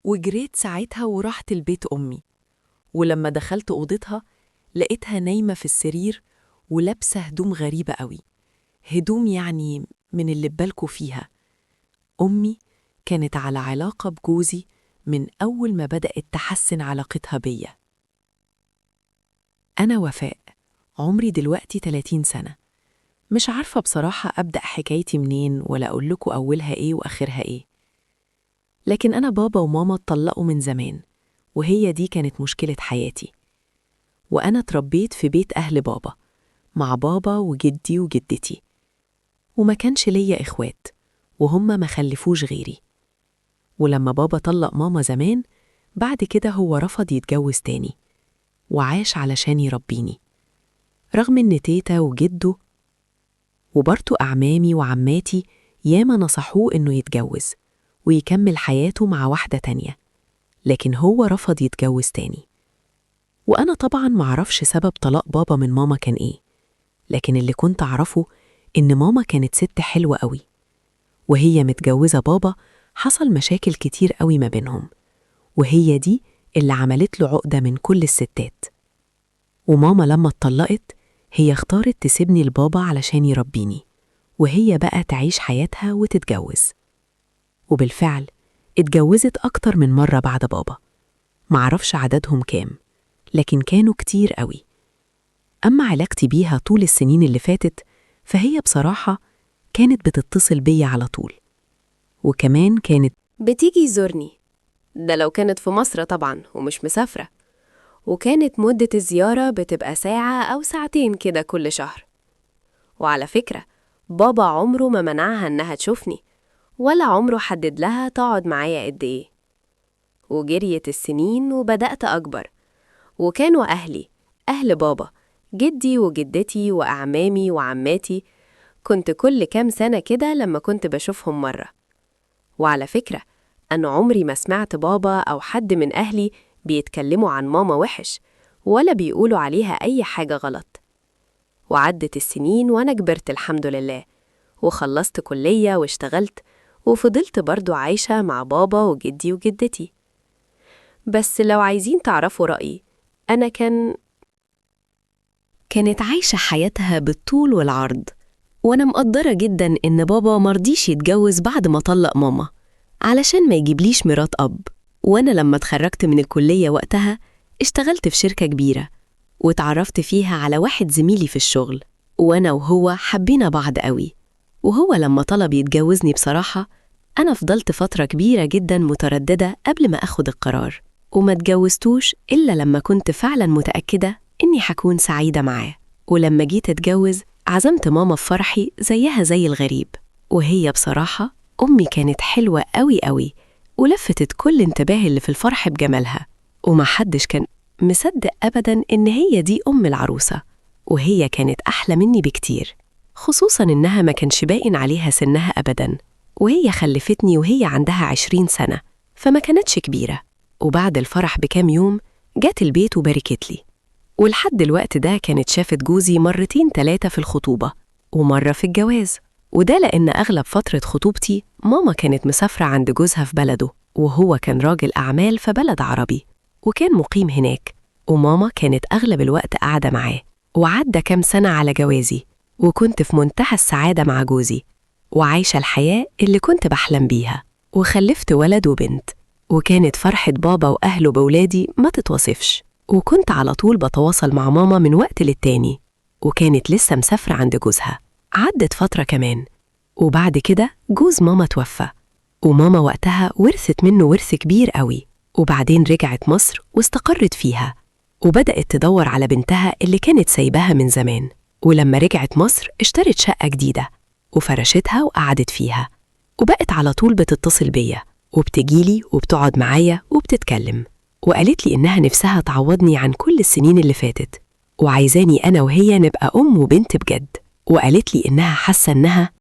وجريت ساعتها ورحت البيت أمي. ولما دخلت أوضتها لقيتها نايمة في السرير ولابسة هدوم غريبة قوي، هدوم يعني من اللي ببالكوا فيها. أمي كانت على علاقة بجوزي من أول ما بدأت تحسن علاقتها بيا. أنا وفاء، عمري دلوقتي 30 سنة. مش عارفة بصراحة أبدأ حكايتي منين ولا أقول لكم أولها إيه وآخرها إيه. لكن أنا بابا وماما اتطلقوا من زمان، وهي دي كانت مشكلة حياتي. وأنا اتربيت في بيت أهل بابا مع بابا وجدي وجدتي، وما كانش ليا إخوات وهم ما خلفوش غيري. ولما بابا طلق ماما زمان، بعد كده هو رفض يتجوز تاني وعاش علشان يربيني، رغم إن تيتا وجده وبرضو أعمامي وعماتي ياما نصحوه إنه يتجوز ويكمل حياته مع واحدة تانية، لكن هو رفض يتجوز تاني. وأنا طبعاً معرفش سبب طلاق بابا من ماما كان إيه، لكن اللي كنت أعرفه إن ماما كانت ست حلوة قوي، وهي متجوزة بابا حصل مشاكل كتير قوي ما بينهم، وهي دي اللي عملت له عقدة من كل الستات. وماما لما اتطلقت هي اختارت تسيبني لبابا علشان يربيني، وهي بقى تعيش حياتها وتتجوز. وبالفعل اتجوزت أكتر من مرة بعد بابا، معرفش عددهم كام، لكن كانوا كتير قوي. أما علاقتي بيها طول السنين اللي فاتت فهي بصراحة كانت بتتصل بيا على طول، وكمان كانت بتيجي يزورني، ده لو كانت في مصر طبعاً ومش مسافرة، وكانت مدة الزيارة بتبقى ساعة أو ساعتين كده كل شهر. وعلى فكرة بابا عمره ما منعها إنها تشوفني، ولا عمره حدد لها تقعد معايا قد إيه. وجريت السنين وبدأت أكبر، وكانوا أهل بابا، جدي وجدتي وأعمامي وعماتي، كنت كل كام سنة كده لما كنت بشوفهم مرة. وعلى فكرة أنا عمري ما سمعت بابا أو حد من أهلي بيتكلموا عن ماما وحش، ولا بيقولوا عليها أي حاجة غلط. وعدت السنين وأنا كبرت الحمد لله، وخلصت كلية واشتغلت، وفضلت برضو عايشة مع بابا وجدي وجدتي. بس لو عايزين تعرفوا رأيي، أنا كانت عايشة حياتها بالطول والعرض، وأنا مقدرة جدا إن بابا مرضيش يتجوز بعد ما طلق ماما علشان ما يجيبليش مرات أب. وأنا لما اتخرجت من الكلية وقتها اشتغلت في شركة كبيرة، واتعرفت فيها على واحد زميلي في الشغل، وأنا وهو حبينا بعض قوي. وهو لما طلب يتجوزني بصراحة أنا فضلت فترة كبيرة جدا مترددة قبل ما أخد القرار، وما اتجوزتوش إلا لما كنت فعلا متأكدة إني هكون سعيدة معاه. ولما جيت أتجوز عزمت ماما في فرحي زيها زي الغريب، وهي بصراحة أمي كانت حلوة قوي قوي، ولفتت كل انتباه اللي في الفرح بجمالها، وما حدش كان مصدق أبدا إن هي دي أم العروسة. وهي كانت أحلى مني بكتير، خصوصا إنها ما كانش باين عليها سنها أبدا، وهي خلفتني وهي عندها 20 سنة، فما كانتش كبيرة. وبعد الفرح بكام يوم جات البيت وباركت لي، ولحد الوقت ده كانت شافت جوزي مرتين 3 في الخطوبة ومرة في الجواز. وده لأن أغلب فترة خطوبتي ماما كانت مسافرة عند جوزها في بلده، وهو كان راجل أعمال في بلد عربي وكان مقيم هناك، وماما كانت أغلب الوقت قاعدة معاه. وعدى كام سنة على جوازي، وكنت في منتهى السعادة مع جوزي وعايشة الحياة اللي كنت بحلم بيها، وخلفت ولد وبنت. وكانت فرحة بابا وأهله بولادي ما تتوصفش، وكنت على طول بتواصل مع ماما من وقت للتاني، وكانت لسه مسافرة عند جوزها. عدت فترة كمان، وبعد كده جوز ماما توفى، وماما وقتها ورثت منه ورث كبير قوي، وبعدين رجعت مصر واستقرت فيها، وبدأت تدور على بنتها اللي كانت سايباها من زمان. ولما رجعت مصر اشترت شقة جديدة وفرشتها وقعدت فيها، وبقت على طول بتتصل بيا وبتجيلي وبتقعد معايا وبتتكلم، وقالت لي إنها نفسها تعوضني عن كل السنين اللي فاتت، وعايزاني أنا وهي نبقى أم وبنت بجد. وقالت لي إنها حاسة إنها